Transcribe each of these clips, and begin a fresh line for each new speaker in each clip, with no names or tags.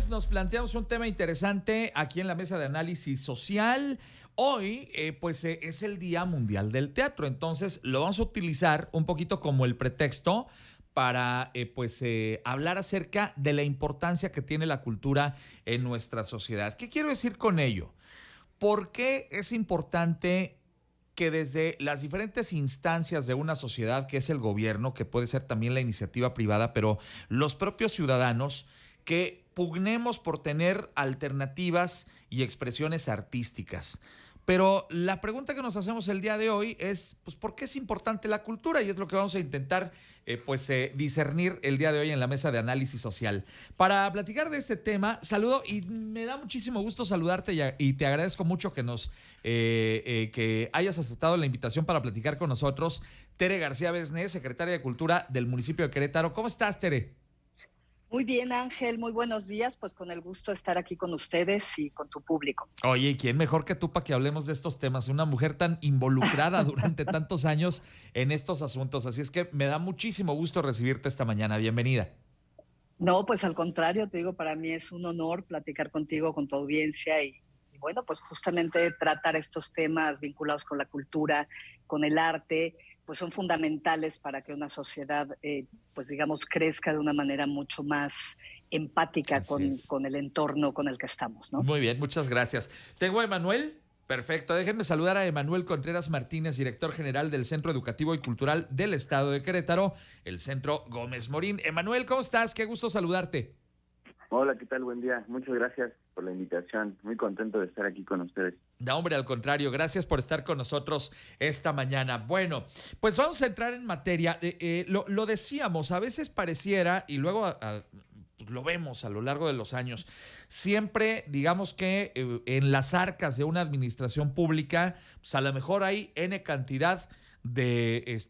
lunes nos planteamos un tema interesante aquí en la mesa de análisis social. Hoy, es el Día Mundial del Teatro, entonces lo vamos a utilizar un poquito como el pretexto para hablar acerca de la importancia que tiene la cultura en nuestra sociedad. ¿Qué quiero decir con ello? ¿Por qué es importante que desde las diferentes instancias de una sociedad, que es el gobierno, que puede ser también la iniciativa privada, pero los propios ciudadanos, que pugnemos por tener alternativas y expresiones artísticas? Pero la pregunta que nos hacemos el día de hoy es, pues, ¿por qué es importante la cultura? Y es lo que vamos a intentar, discernir el día de hoy en la mesa de análisis social. Para platicar de este tema, saludo y me da muchísimo gusto saludarte y te agradezco mucho que hayas aceptado la invitación para platicar con nosotros. Tere García Besné, secretaria de Cultura del municipio de Querétaro. ¿Cómo estás, Tere?
Muy bien, Ángel, muy buenos días, pues con el gusto de estar aquí con ustedes y con tu público.
Oye, ¿y quién mejor que tú para que hablemos de estos temas? Una mujer tan involucrada durante tantos años en estos asuntos. Así es que me da muchísimo gusto recibirte esta mañana. Bienvenida.
No, pues al contrario, te digo, para mí es un honor platicar contigo, con tu audiencia y bueno, pues justamente tratar estos temas vinculados con la cultura, con el arte, pues son fundamentales para que una sociedad, pues digamos, crezca de una manera mucho más empática
Así es.
con el entorno con el que estamos, ¿no?
Muy bien, muchas gracias. Tengo a Emanuel. Perfecto, déjenme saludar a Emanuel Contreras Martínez, director general del Centro Educativo y Cultural del Estado de Querétaro, el Centro Gómez Morín. Emanuel, ¿cómo estás? Qué gusto saludarte.
Hola, ¿qué tal? Buen día. Muchas gracias por la invitación. Muy contento de estar aquí con ustedes.
No, hombre, al contrario, gracias por estar con nosotros esta mañana. Bueno, pues vamos a entrar en materia. Lo decíamos, a veces pareciera, y luego pues lo vemos a lo largo de los años, siempre digamos que en las arcas de una administración pública, pues a lo mejor hay N cantidad de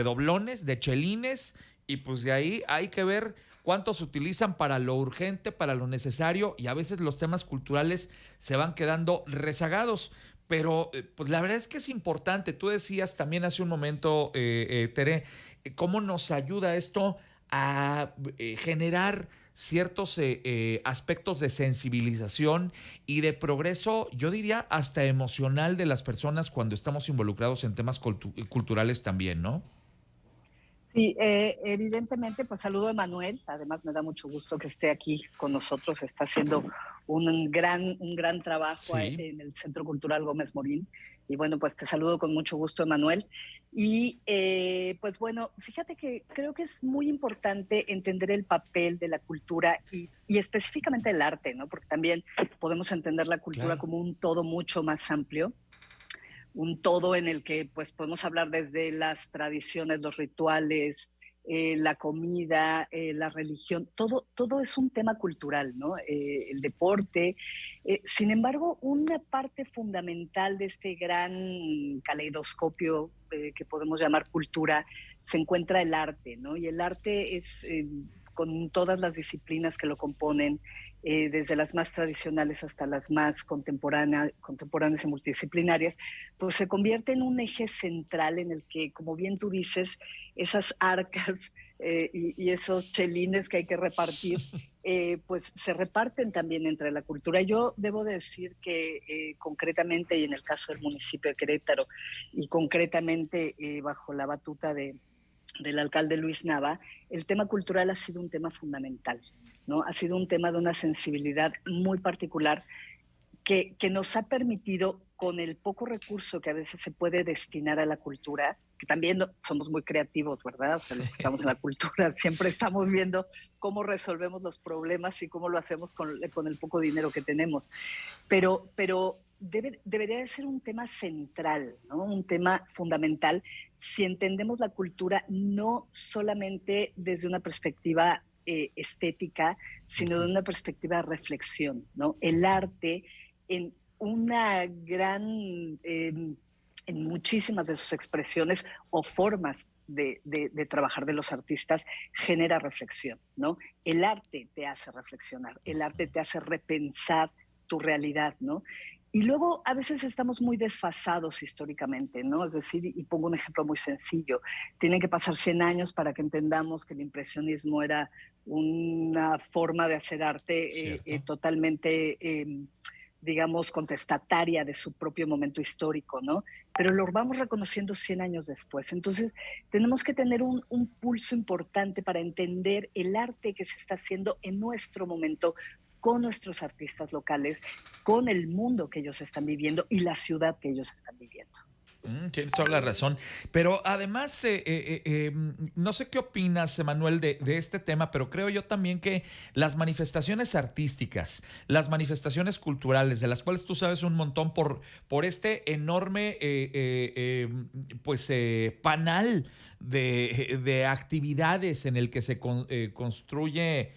doblones, de chelines, y pues de ahí hay que ver cuántos se utilizan para lo urgente, para lo necesario, y a veces los temas culturales se van quedando rezagados. Pero pues la verdad es que es importante. Tú decías también hace un momento, Tere, cómo nos ayuda esto a generar ciertos aspectos de sensibilización y de progreso, yo diría hasta emocional de las personas cuando estamos involucrados en temas culturales también, ¿no?
Sí, evidentemente, pues saludo a Manuel, además me da mucho gusto que esté aquí con nosotros, está haciendo un gran trabajo
Sí.
en el Centro Cultural Gómez Morín, y bueno, pues te saludo con mucho gusto, Manuel. Y pues bueno, fíjate que creo que es muy importante entender el papel de la cultura y específicamente el arte, ¿no? Porque también podemos entender la cultura
Claro.
como un todo mucho más amplio, un todo en el que pues podemos hablar desde las tradiciones, los rituales, la comida, la religión, todo es un tema cultural, ¿no? El deporte. Sin embargo, una parte fundamental de este gran caleidoscopio que podemos llamar cultura se encuentra el arte, ¿no? Y el arte es, con todas las disciplinas que lo componen, desde las más tradicionales hasta las más contemporáneas y multidisciplinarias, pues se convierte en un eje central en el que, como bien tú dices, esas arcas y esos chelines que hay que repartir, pues se reparten también entre la cultura. Yo debo decir que concretamente, y en el caso del municipio de Querétaro, y concretamente bajo la batuta del alcalde Luis Nava, el tema cultural ha sido un tema fundamental, ¿no? Ha sido un tema de una sensibilidad muy particular que nos ha permitido, con el poco recurso que a veces se puede destinar a la cultura, que también somos muy creativos, ¿verdad? O sea, los que estamos en la cultura siempre estamos viendo cómo resolvemos los problemas y cómo lo hacemos con el poco dinero que tenemos. Pero debería de ser un tema central, ¿no? Un tema fundamental si entendemos la cultura no solamente desde una perspectiva estética, sino de una perspectiva de reflexión, ¿no? El arte en una gran, en muchísimas de sus expresiones o formas de trabajar de los artistas, genera reflexión, ¿no? El arte te hace reflexionar, el arte te hace repensar tu realidad, ¿no? Y luego a veces estamos muy desfasados históricamente, ¿no? Es decir, y pongo un ejemplo muy sencillo, tienen que pasar 100 años para que entendamos que el impresionismo era una forma de hacer arte
Cierto.
totalmente, digamos, contestataria de su propio momento histórico, ¿no? Pero lo vamos reconociendo 100 años después. Entonces, tenemos que tener un pulso importante para entender el arte que se está haciendo en nuestro momento con nuestros artistas locales, con el mundo que ellos están viviendo y la ciudad que ellos están viviendo.
Tienes toda la razón. Pero además, no sé qué opinas, Emanuel, de este tema, pero creo yo también que las manifestaciones artísticas, las manifestaciones culturales, de las cuales tú sabes un montón por este enorme panal de actividades en el que se construye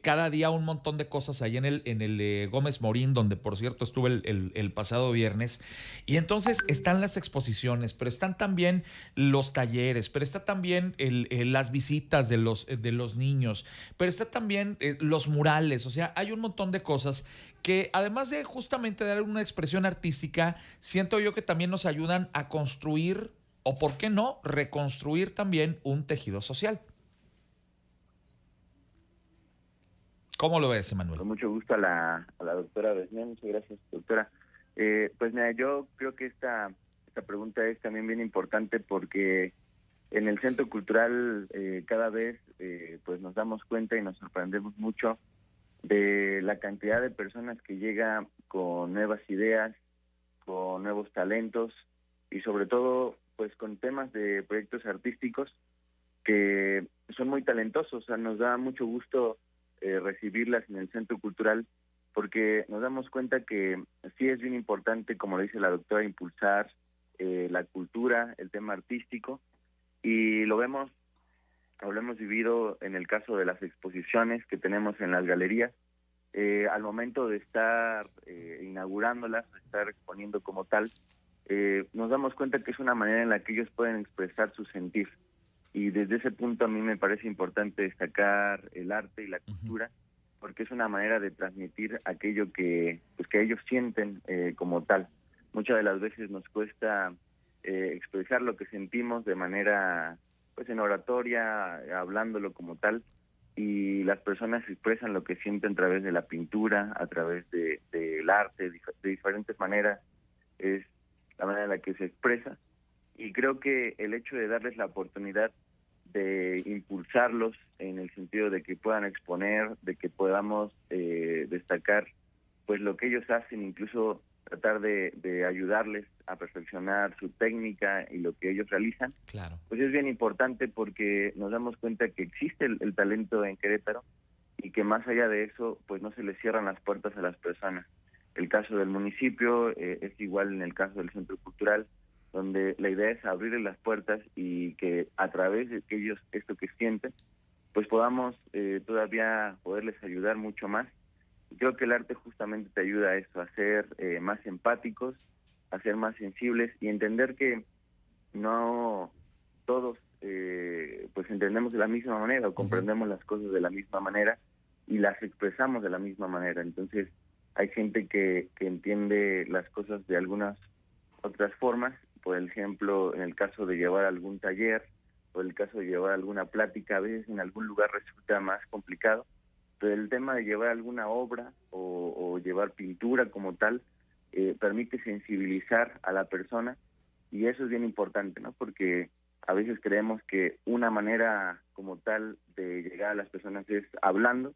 cada día un montón de cosas ahí en el Gómez Morín, donde por cierto estuve el pasado viernes. Y entonces están las exposiciones, pero están también los talleres, pero está también las visitas de los niños, pero está también los murales. O sea, hay un montón de cosas que además de justamente dar una expresión artística, siento yo que también nos ayudan a construir, o por qué no, reconstruir también un tejido social. ¿Cómo lo ves, Emanuel?
Con mucho gusto a la doctora Besnier, muchas gracias, doctora. Pues mira, yo creo que esta pregunta es también bien importante porque en el Centro Cultural cada vez pues nos damos cuenta y nos sorprendemos mucho de la cantidad de personas que llega con nuevas ideas, con nuevos talentos y sobre todo pues con temas de proyectos artísticos que son muy talentosos. O sea, nos da mucho gusto recibirlas en el Centro Cultural porque nos damos cuenta que sí es bien importante, como lo dice la doctora, impulsar la cultura, el tema artístico, y lo hemos vivido en el caso de las exposiciones que tenemos en las galerías. Al momento de estar inaugurándolas, de estar exponiendo como tal, nos damos cuenta que es una manera en la que ellos pueden expresar su sentir. Y desde ese punto a mí me parece importante destacar el arte y la cultura, porque es una manera de transmitir aquello que ellos sienten como tal. Muchas de las veces nos cuesta expresar lo que sentimos de manera, pues en oratoria, hablándolo como tal, y las personas expresan lo que sienten a través de la pintura, a través del arte, de diferentes maneras. Es la manera en la que se expresa. Y creo que el hecho de darles la oportunidad de impulsarlos en el sentido de que puedan exponer, de que podamos destacar pues lo que ellos hacen, incluso tratar de ayudarles a perfeccionar su técnica y lo que ellos realizan,
Claro.
pues es bien importante porque nos damos cuenta que existe el talento en Querétaro y que más allá de eso pues no se les cierran las puertas a las personas. El caso del municipio es igual en el caso del Centro Cultural, donde la idea es abrirles las puertas y que a través de que ellos esto que sienten, pues podamos todavía poderles ayudar mucho más. Y creo que el arte justamente te ayuda a eso, a ser más empáticos, a ser más sensibles y entender que no todos pues entendemos de la misma manera o comprendemos las cosas de la misma manera y las expresamos de la misma manera. Entonces hay gente que entiende las cosas de algunas otras formas. Por ejemplo, en el caso de llevar algún taller o el caso de llevar alguna plática, a veces en algún lugar resulta más complicado, pero el tema de llevar alguna obra o llevar pintura como tal permite sensibilizar a la persona y eso es bien importante, ¿no? Porque a veces creemos que una manera como tal de llegar a las personas es hablando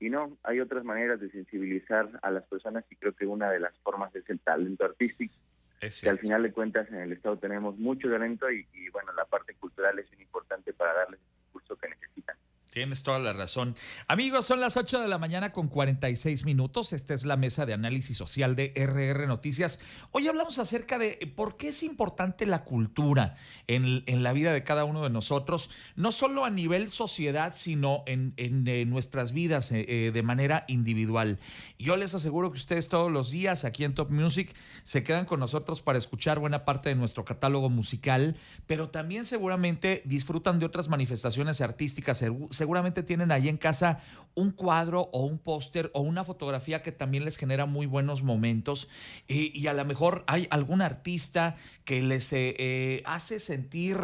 y no, hay otras maneras de sensibilizar a las personas y creo que una de las formas es el talento artístico. Que al final de cuentas en el Estado tenemos mucho talento y bueno, la parte cultural es muy importante para darles el impulso que necesitan.
Tienes toda la razón. Amigos, son las 8 de la mañana con 46 minutos. Esta es la mesa de análisis social de RR Noticias. Hoy hablamos acerca de por qué es importante la cultura en la vida de cada uno de nosotros, no solo a nivel sociedad, sino en nuestras vidas de manera individual. Yo les aseguro que ustedes todos los días aquí en Top Music se quedan con nosotros para escuchar buena parte de nuestro catálogo musical, pero también seguramente disfrutan de otras manifestaciones artísticas seguramente tienen ahí en casa un cuadro o un póster o una fotografía que también les genera muy buenos momentos, y a lo mejor hay algún artista que les hace sentir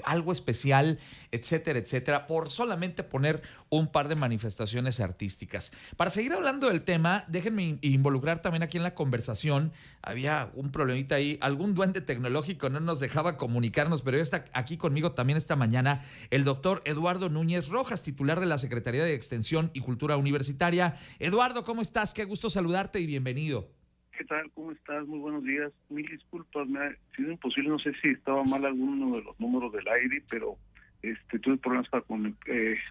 algo especial, etcétera, etcétera, por solamente poner un par de manifestaciones artísticas. Para seguir hablando del tema, déjenme involucrar también aquí en la conversación. Había un problemita ahí, algún duende tecnológico no nos dejaba comunicarnos, pero ya está aquí conmigo también esta mañana el doctor Eduardo Núñez Rojas, titular de la Secretaría de Extensión y Cultura Universitaria. Eduardo, ¿cómo estás? Qué gusto saludarte y bienvenido.
¿Qué tal? ¿Cómo estás? Muy buenos días. Mil disculpas, me ha sido imposible, no sé si estaba mal alguno de los números del aire, pero tuve problemas para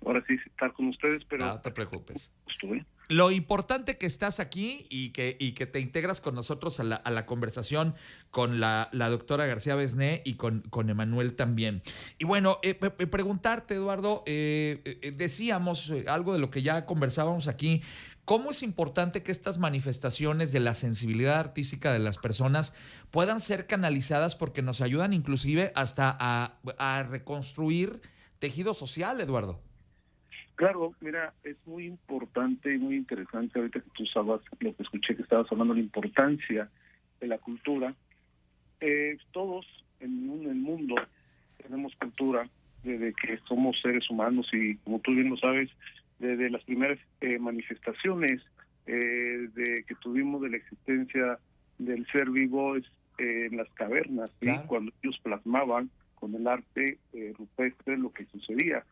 ahora sí estar con ustedes, pero
no te preocupes.
Estuve.
Lo importante que estás aquí y que te integras con nosotros a la conversación con la doctora García Besné y con Emanuel también. Y bueno, preguntarte, Eduardo, decíamos algo de lo que ya conversábamos aquí. ¿Cómo es importante que estas manifestaciones de la sensibilidad artística de las personas puedan ser canalizadas porque nos ayudan inclusive hasta a reconstruir tejido social, Eduardo?
Claro, mira, es muy importante y muy interesante ahorita que tú sabes, lo que escuché que estabas hablando, la importancia de la cultura. Todos en el mundo tenemos cultura desde que somos seres humanos y como tú bien lo sabes, desde las primeras manifestaciones de que tuvimos de la existencia del ser vivo en las cavernas, ¿sí?
Claro.
Cuando ellos plasmaban con el arte rupestre lo que sucedía.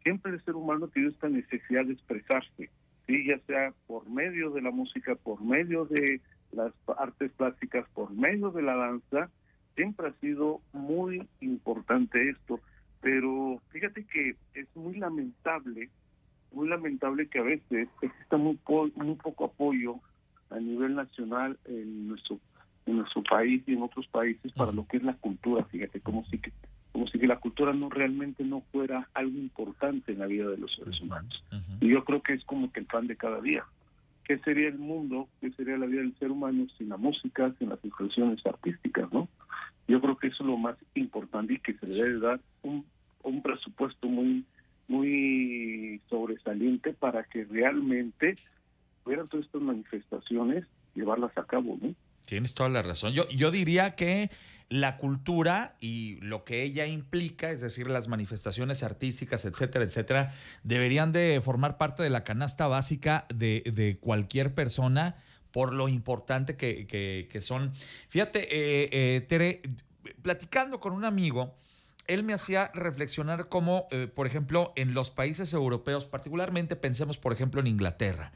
Siempre el ser humano tiene esta necesidad de expresarse, ¿sí? Ya sea por medio de la música, por medio de las artes plásticas, por medio de la danza. Siempre ha sido muy importante esto, pero fíjate que es muy lamentable que a veces exista muy poco apoyo a nivel nacional en nuestro país y en otros países para lo que es la cultura. Fíjate, como si que la cultura realmente no fuera algo importante en la vida de los seres humanos. Y yo creo que es como que el pan de cada día. ¿Qué sería el mundo, qué sería la vida del ser humano sin la música, sin las expresiones artísticas, no? Yo creo que eso es lo más importante y que se le debe dar un presupuesto muy sobresaliente para que realmente fueran todas estas manifestaciones, llevarlas a cabo, ¿no?
Tienes toda la razón. Yo diría que la cultura y lo que ella implica, es decir, las manifestaciones artísticas, etcétera, etcétera, deberían de formar parte de la canasta básica de cualquier persona por lo importante que son. Fíjate, Tere, platicando con un amigo, él me hacía reflexionar cómo, por ejemplo, en los países europeos, particularmente pensemos, por ejemplo, en Inglaterra,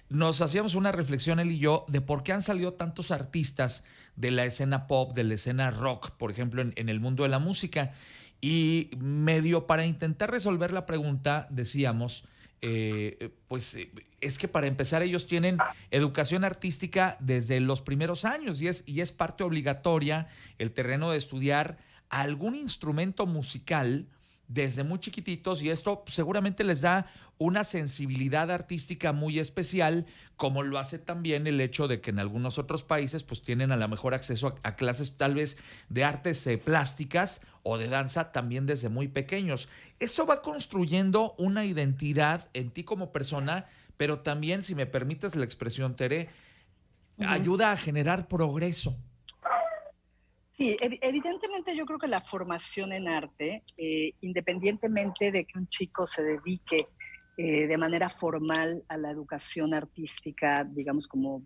nos hacíamos una reflexión él y yo de por qué han salido tantos artistas de la escena pop, de la escena rock, por ejemplo, en el mundo de la música. Y medio para intentar resolver la pregunta, decíamos, es que para empezar ellos tienen educación artística desde los primeros años y es parte obligatoria el terreno de estudiar algún instrumento musical desde muy chiquititos, y esto seguramente les da una sensibilidad artística muy especial, como lo hace también el hecho de que en algunos otros países pues tienen a lo mejor acceso a clases tal vez de artes plásticas o de danza también desde muy pequeños. Eso va construyendo una identidad en ti como persona, pero también, si me permites la expresión, Tere, ayuda a generar progreso.
Sí, evidentemente yo creo que la formación en arte, independientemente de que un chico se dedique de manera formal a la educación artística, digamos como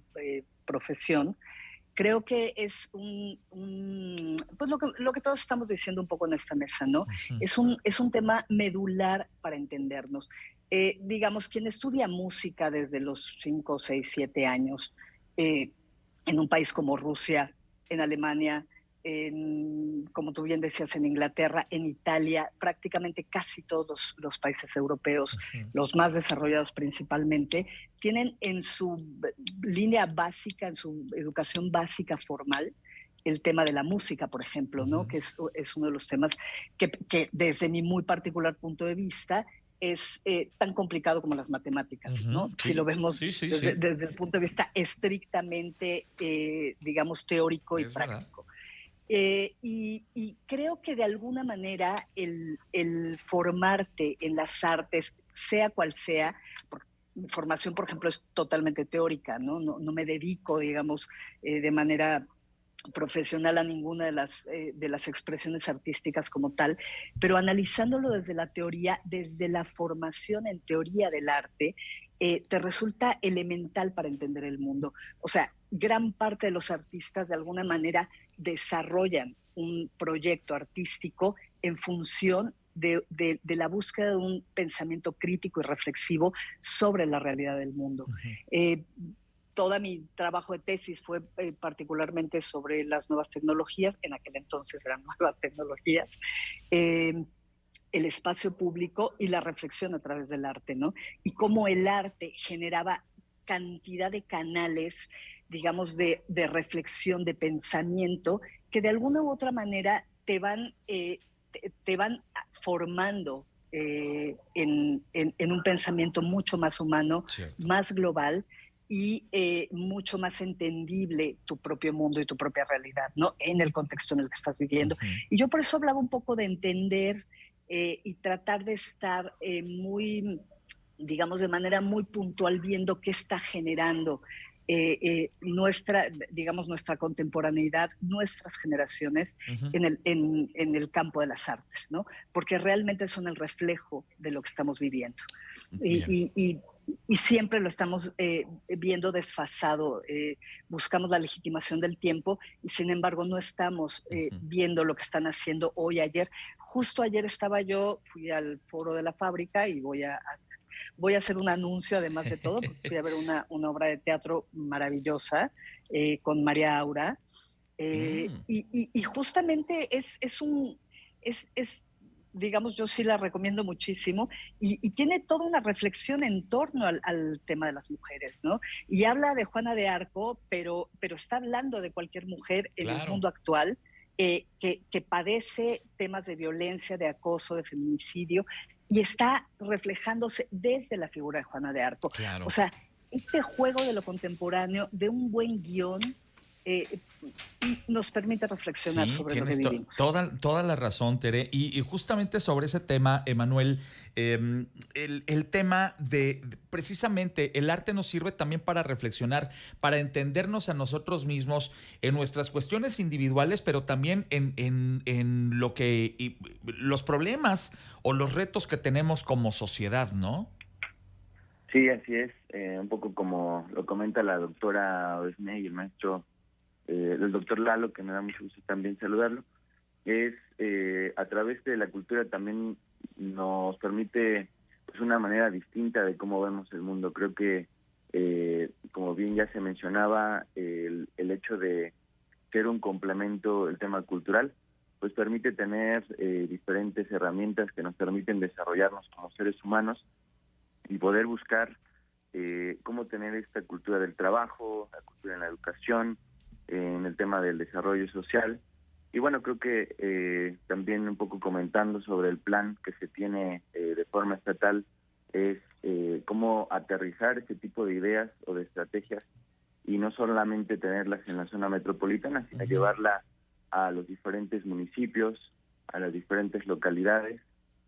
profesión, creo que es pues lo que todos estamos diciendo un poco en esta mesa, ¿no?
Uh-huh.
Es un tema medular para entendernos. Digamos, quien estudia música desde los 5, 6, 7 años, en un país como Rusia, en Alemania, como tú bien decías, en Inglaterra, en Italia, prácticamente casi todos los países europeos,
Uh-huh.
los más desarrollados principalmente, tienen en su línea básica, en su educación básica formal, el tema de la música, por ejemplo, ¿no? Que es uno de los temas que desde mi muy particular punto de vista es tan complicado como las matemáticas, ¿no?
Sí.
Si lo vemos
desde
el punto de vista estrictamente, digamos, teórico y
es
práctico.
verdad.
Y creo que de alguna manera el formarte en las artes, sea cual sea, mi formación, por ejemplo, es totalmente teórica, ¿no? No me dedico, digamos, de manera profesional a ninguna de las expresiones artísticas como tal, pero analizándolo desde la teoría, desde la formación en teoría del arte, te resulta elemental para entender el mundo. O sea, gran parte de los artistas de alguna manera desarrollan un proyecto artístico en función de la búsqueda de un pensamiento crítico y reflexivo sobre la realidad del mundo.
Uh-huh.
Toda mi trabajo de tesis fue particularmente sobre las nuevas tecnologías, en aquel entonces eran nuevas tecnologías, el espacio público y la reflexión a través del arte, ¿no? Y cómo el arte generaba cantidad de canales, digamos, de reflexión, de pensamiento, que de alguna u otra manera te van formando en un pensamiento mucho más humano,
Cierto.
más global, y mucho más entendible tu propio mundo y tu propia realidad, ¿no? En el contexto en el que estás viviendo.
Uh-huh.
Y yo por eso hablaba un poco de entender y tratar de estar muy, digamos, de manera muy puntual viendo qué está generando digamos, nuestra contemporaneidad, nuestras generaciones
Uh-huh.
en el campo de las artes, ¿no? Porque realmente son el reflejo de lo que estamos viviendo.
Bien.
Y siempre lo estamos viendo desfasado. Buscamos la legitimación del tiempo y sin embargo no estamos viendo lo que están haciendo hoy, ayer. Justo ayer fui al foro de la fábrica y voy a hacer un anuncio además de todo, porque fui a ver una obra de teatro maravillosa con María Aura. Y justamente digamos, yo sí la recomiendo muchísimo y tiene toda una reflexión en torno al tema de las mujeres, ¿no? Y habla de Juana de Arco, pero está hablando de cualquier mujer en el
Claro.
mundo actual que padece temas de violencia, de acoso, de feminicidio, y está reflejándose desde la figura de Juana de Arco.
Claro.
O sea, este juego de lo contemporáneo, de un buen guión, nos permite reflexionar
Sí,
sobre lo que
tienes
vivimos.
toda la razón, Tere. Y justamente sobre ese tema, Emanuel, el tema de precisamente el arte nos sirve también para reflexionar, para entendernos a nosotros mismos en nuestras cuestiones individuales, pero también en lo que los problemas o los retos que tenemos como sociedad, ¿no?
Sí, así es. Un poco como lo comenta la doctora Osne y el maestro, el doctor Lalo, que me da mucho gusto también saludarlo, es a través de la cultura también nos permite pues una manera distinta de cómo vemos el mundo. Creo que, como bien ya se mencionaba, el hecho de ser un complemento, el tema cultural, pues permite tener diferentes herramientas que nos permiten desarrollarnos como seres humanos y poder buscar cómo tener esta cultura del trabajo, la cultura en la educación, en el tema del desarrollo social. Y bueno, creo que también un poco comentando sobre el plan que se tiene de forma estatal, es cómo aterrizar este tipo de ideas o de estrategias y no solamente tenerlas en la zona metropolitana, sino llevarla a los diferentes municipios, a las diferentes localidades,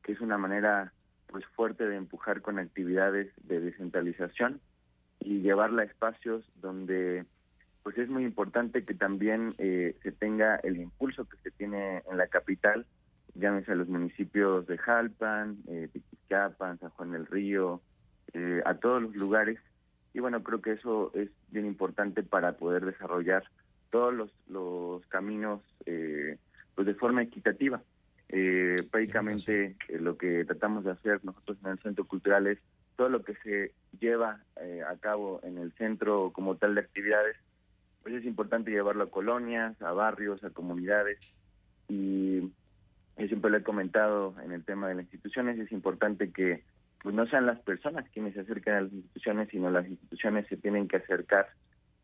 que es una manera pues fuerte de empujar con actividades de descentralización y llevarla a espacios donde pues es muy importante que también se tenga el impulso que se tiene en la capital, llámese a los municipios de Jalpan, Tiquisquiapan, San Juan del Río, a todos los lugares. Y bueno, creo que eso es bien importante para poder desarrollar todos los caminos pues de forma equitativa. Prácticamente lo que tratamos de hacer nosotros en el Centro Cultural es todo lo que se lleva a cabo en el centro como tal de actividades, pues es importante llevarlo a colonias, a barrios, a comunidades, y yo siempre lo he comentado en el tema de las instituciones, es importante que pues no sean las personas quienes se acerquen a las instituciones, sino las instituciones se tienen que acercar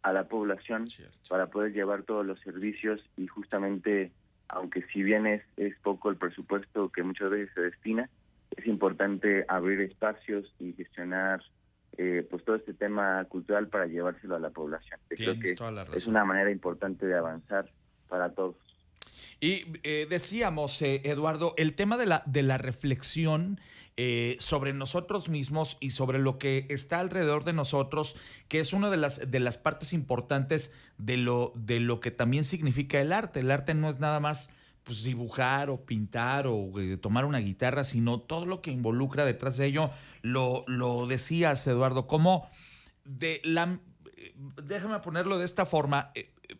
a la población. Cierto. Para poder llevar todos los servicios y justamente, aunque si bien es poco el presupuesto que muchas veces se destina, es importante abrir espacios y gestionar pues todo este tema cultural para llevárselo a la población. Creo que es una manera importante de avanzar para todos.
Y decíamos, Eduardo, el tema de la reflexión sobre nosotros mismos y sobre lo que está alrededor de nosotros, que es una de las partes importantes de lo que también significa el arte. El arte no es nada más pues, dibujar o pintar o tomar una guitarra, sino todo lo que involucra detrás de ello. Lo decías, Eduardo, como de la... Déjame ponerlo de esta forma.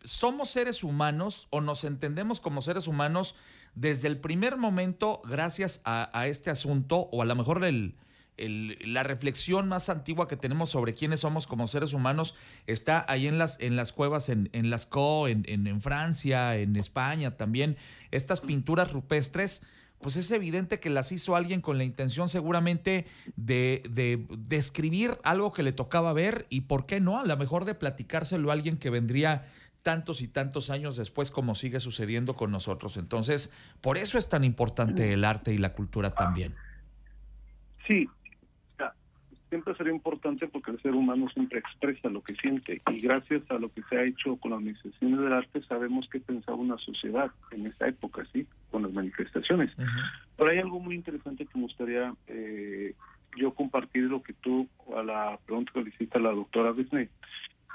Somos seres humanos o nos entendemos como seres humanos desde el primer momento gracias a este asunto o a lo mejor la reflexión más antigua que tenemos sobre quiénes somos como seres humanos está ahí en las cuevas en Lascaux, en Francia, en España también. Estas pinturas rupestres, pues es evidente que las hizo alguien con la intención seguramente de describir algo que le tocaba ver y, ¿por qué no? A lo mejor de platicárselo a alguien que vendría tantos y tantos años después, como sigue sucediendo con nosotros. Entonces, por eso es tan importante el arte y la cultura también.
Sí, siempre será importante porque el ser humano siempre expresa lo que siente, y gracias a lo que se ha hecho con las manifestaciones del arte sabemos qué pensaba una sociedad en esa época, ¿sí? Con las manifestaciones. Uh-huh. Pero hay algo muy interesante que me gustaría yo compartir, lo que tú, a la pregunta que le hiciste a la doctora Besné.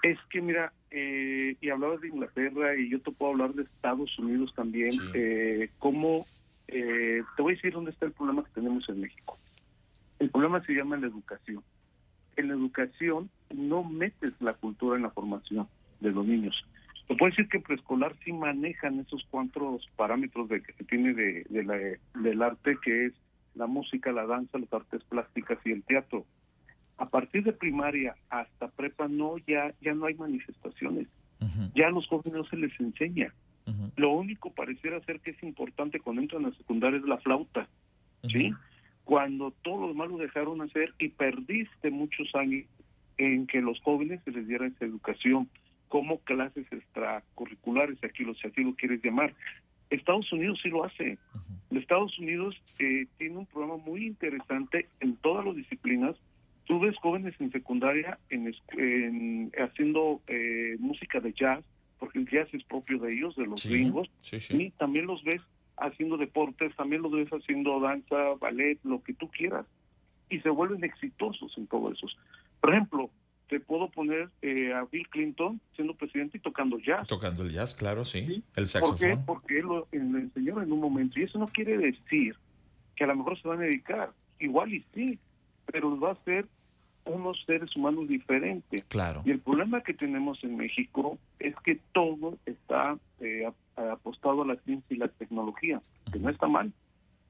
Es que mira, y hablabas de Inglaterra y yo te puedo hablar de Estados Unidos también, sí. Te voy a decir dónde está el problema que tenemos en México. El problema se llama la educación. En la educación no metes la cultura en la formación de los niños. Te puedo decir que en preescolar sí manejan esos cuatro parámetros de que se tiene del arte, que es la música, la danza, las artes plásticas y el teatro. A partir de primaria hasta prepa ya no hay manifestaciones. Uh-huh. Ya a los jóvenes no se les enseña. Uh-huh. Lo único pareciera ser que es importante cuando entran a la secundaria es la flauta, uh-huh. ¿sí? Cuando todos los demás lo dejaron hacer y perdiste muchos años en que los jóvenes se les diera esa educación como clases extracurriculares, si así lo quieres llamar. Estados Unidos sí lo hace. Uh-huh. Estados Unidos tiene un programa muy interesante en todas las disciplinas. Tú ves jóvenes en secundaria haciendo música de jazz, porque el jazz es propio de ellos, de los gringos, sí. Y también los ves haciendo deportes, también los ves haciendo danza, ballet, lo que tú quieras, y se vuelven exitosos en todo eso. Por ejemplo, te puedo poner a Bill Clinton siendo presidente y tocando jazz.
Tocando el jazz, claro, sí. El saxofón.
¿Por qué? Porque él lo enseñó en un momento, y eso no quiere decir que a lo mejor se van a dedicar, igual y sí, pero va a ser unos seres humanos diferentes.
Claro.
Y el problema que tenemos en México es que todo está apostado a la ciencia y la tecnología, que uh-huh. no está mal,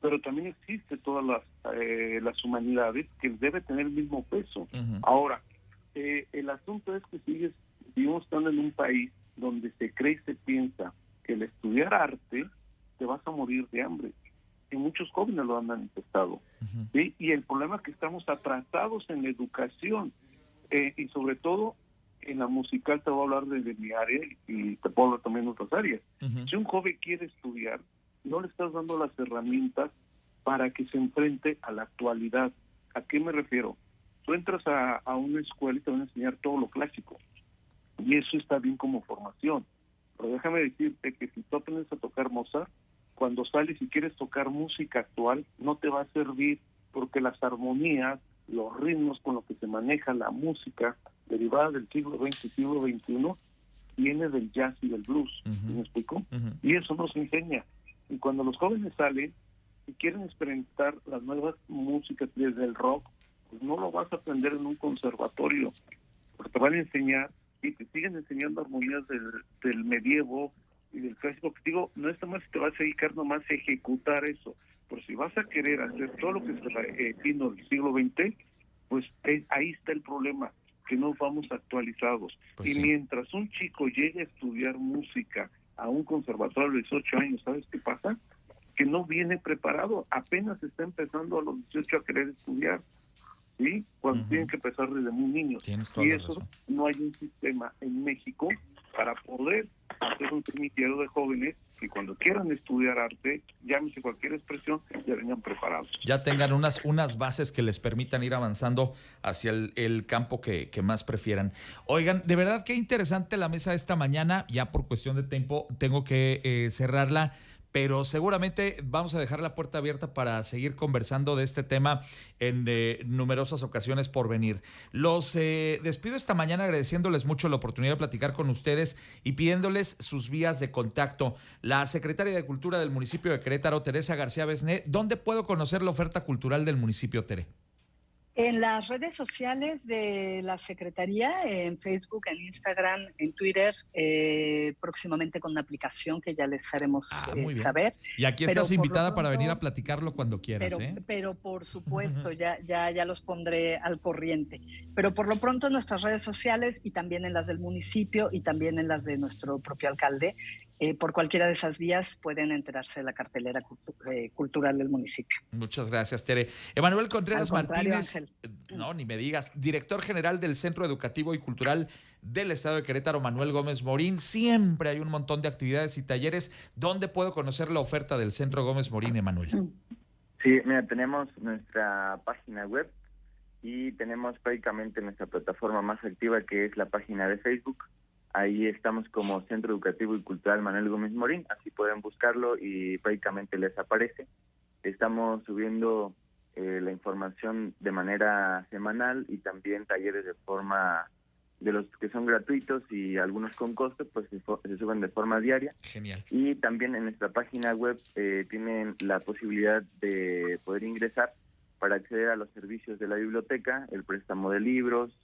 pero también existe todas las humanidades que debe tener el mismo peso. Uh-huh. Ahora, el asunto es que seguimos estando en un país donde se cree y se piensa que el estudiar arte te vas a morir de hambre. Y muchos jóvenes lo han manifestado. Uh-huh. ¿Sí? Y el problema es que estamos atrasados en la educación, y sobre todo en la musical. Te voy a hablar de mi área y te puedo hablar también de otras áreas. Uh-huh. Si un joven quiere estudiar, no le estás dando las herramientas para que se enfrente a la actualidad. ¿A qué me refiero? Tú entras a una escuela y te van a enseñar todo lo clásico, y eso está bien como formación, pero déjame decirte que si tú aprendes a tocar Mozart, cuando sales y quieres tocar música actual, no te va a servir, porque las armonías, los ritmos con los que se maneja la música derivada del siglo XX y siglo XXI, viene del jazz y del blues. Uh-huh. ¿Me explico? Uh-huh. Y eso no se enseña. Y cuando los jóvenes salen y quieren experimentar las nuevas músicas desde el rock, pues no lo vas a aprender en un conservatorio, porque te van a enseñar y te siguen enseñando armonías del medievo y del clásico. Que digo, no está mal si te vas a dedicar nomás a ejecutar eso, pero si vas a querer hacer todo lo que se vino del siglo XX, pues ahí está el problema, que no vamos actualizados. Pues y sí. Mientras un chico llegue a estudiar música a un conservatorio de 18 años, ¿sabes qué pasa? Que no viene preparado, apenas está empezando a los 18 a querer estudiar, ¿sí? Cuando uh-huh. tienen que empezar desde muy niños. Y eso razón. No hay un sistema en México para poder hacer un semillero de jóvenes que cuando quieran estudiar arte, llámese cualquier expresión, ya vengan preparados.
Ya tengan unas bases que les permitan ir avanzando hacia el campo que más prefieran. Oigan, de verdad qué interesante la mesa esta mañana. Ya por cuestión de tiempo tengo que cerrarla, pero seguramente vamos a dejar la puerta abierta para seguir conversando de este tema en numerosas ocasiones por venir. Los despido esta mañana agradeciéndoles mucho la oportunidad de platicar con ustedes y pidiéndoles sus vías de contacto. La secretaria de Cultura del municipio de Querétaro, Teresa García Besné, ¿dónde puedo conocer la oferta cultural del municipio, Tere?
En las redes sociales de la Secretaría, en Facebook, en Instagram, en Twitter, próximamente con una aplicación que ya les haremos saber.
Y aquí estás invitada para venir a platicarlo cuando quieras.
Pero por supuesto, ya los pondré al corriente. Pero por lo pronto en nuestras redes sociales y también en las del municipio y también en las de nuestro propio alcalde, por cualquiera de esas vías pueden enterarse de la cartelera cultural del municipio.
Muchas gracias, Tere. Emanuel Contreras Martínez,
Ángel.
no, ni me digas, director general del Centro Educativo y Cultural del Estado de Querétaro, Manuel Gómez Morín. Siempre hay un montón de actividades y talleres. ¿Dónde puedo conocer la oferta del Centro Gómez Morín, Emanuel?
Sí, mira, tenemos nuestra página web y tenemos prácticamente nuestra plataforma más activa, que es la página de Facebook. Ahí estamos como Centro Educativo y Cultural Manuel Gómez Morín, así pueden buscarlo y prácticamente les aparece. Estamos subiendo la información de manera semanal y también talleres de los que son gratuitos y algunos con costo, pues se suben de forma diaria.
Genial.
Y también en nuestra página web tienen la posibilidad de poder ingresar para acceder a los servicios de la biblioteca, el préstamo de libros,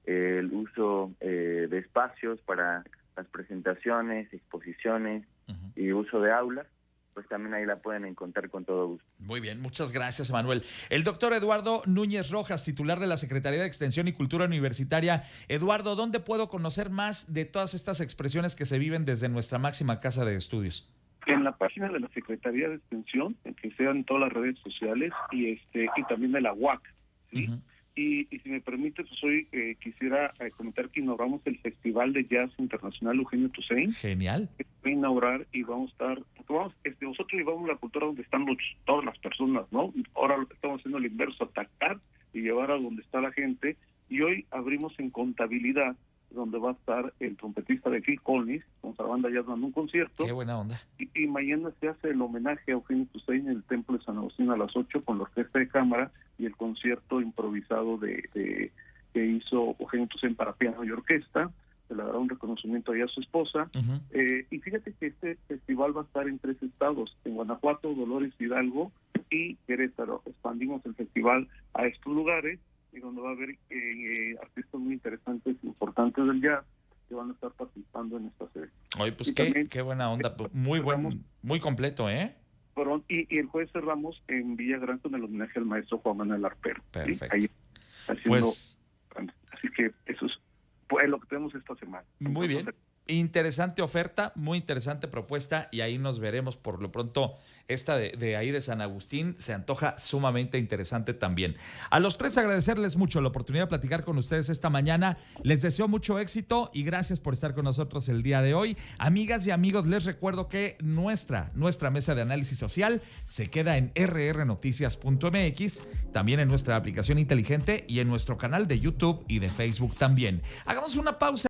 el uso de espacios para las presentaciones, exposiciones y uso de aulas, pues también ahí la pueden encontrar con todo gusto.
Muy bien, muchas gracias, Emanuel. El doctor Eduardo Núñez Rojas, titular de la Secretaría de Extensión y Cultura Universitaria. Eduardo, ¿dónde puedo conocer más de todas estas expresiones que se viven desde nuestra máxima casa de estudios?
En la página de la Secretaría de Extensión, que sean todas las redes sociales y también de la UAC, ¿sí? Y si me permite, pues hoy quisiera comentar que inauguramos el Festival de Jazz Internacional Eugenio Toussaint.
Genial.
Que va a inaugurar y vamos a estar, nosotros llevamos la cultura donde están todas las personas, ¿no? Ahora lo que estamos haciendo el inverso, atacar y llevar a donde está la gente. Y hoy abrimos en Contabilidad, donde va a estar el trompetista de Phil Collins, con la banda jazz dando un concierto.
Qué buena onda.
Y mañana se hace el homenaje a Eugenio Toussaint en el Templo de San Agustín a las 8 con la orquesta de cámara y el concierto improvisado que hizo Eugenio Toussaint para piano y orquesta. Se le dará un reconocimiento allá a su esposa. Y fíjate que este festival va a estar en 3 estados, en Guanajuato, Dolores Hidalgo y Querétaro. Expandimos el festival a estos lugares, y donde va a haber artistas muy interesantes, importantes del jazz, que van a estar participando en esta serie.
Oye, pues qué buena onda, muy completo, ¿eh?
Y el jueves cerramos en Villa Gran con el homenaje al maestro Juan Manuel Arpero.
Perfecto.
¿Sí? Así que eso es lo que tenemos esta semana.
Muy bien. Interesante oferta, muy interesante propuesta, y ahí nos veremos. Por lo pronto, esta de ahí de San Agustín se antoja sumamente interesante también. A los tres agradecerles mucho la oportunidad de platicar con ustedes esta mañana. Les deseo mucho éxito y gracias por estar con nosotros el día de hoy. Amigas y amigos, les recuerdo que nuestra mesa de análisis social se queda en rrnoticias.mx, también en nuestra aplicación inteligente y en nuestro canal de YouTube y de Facebook también. Hagamos una pausa.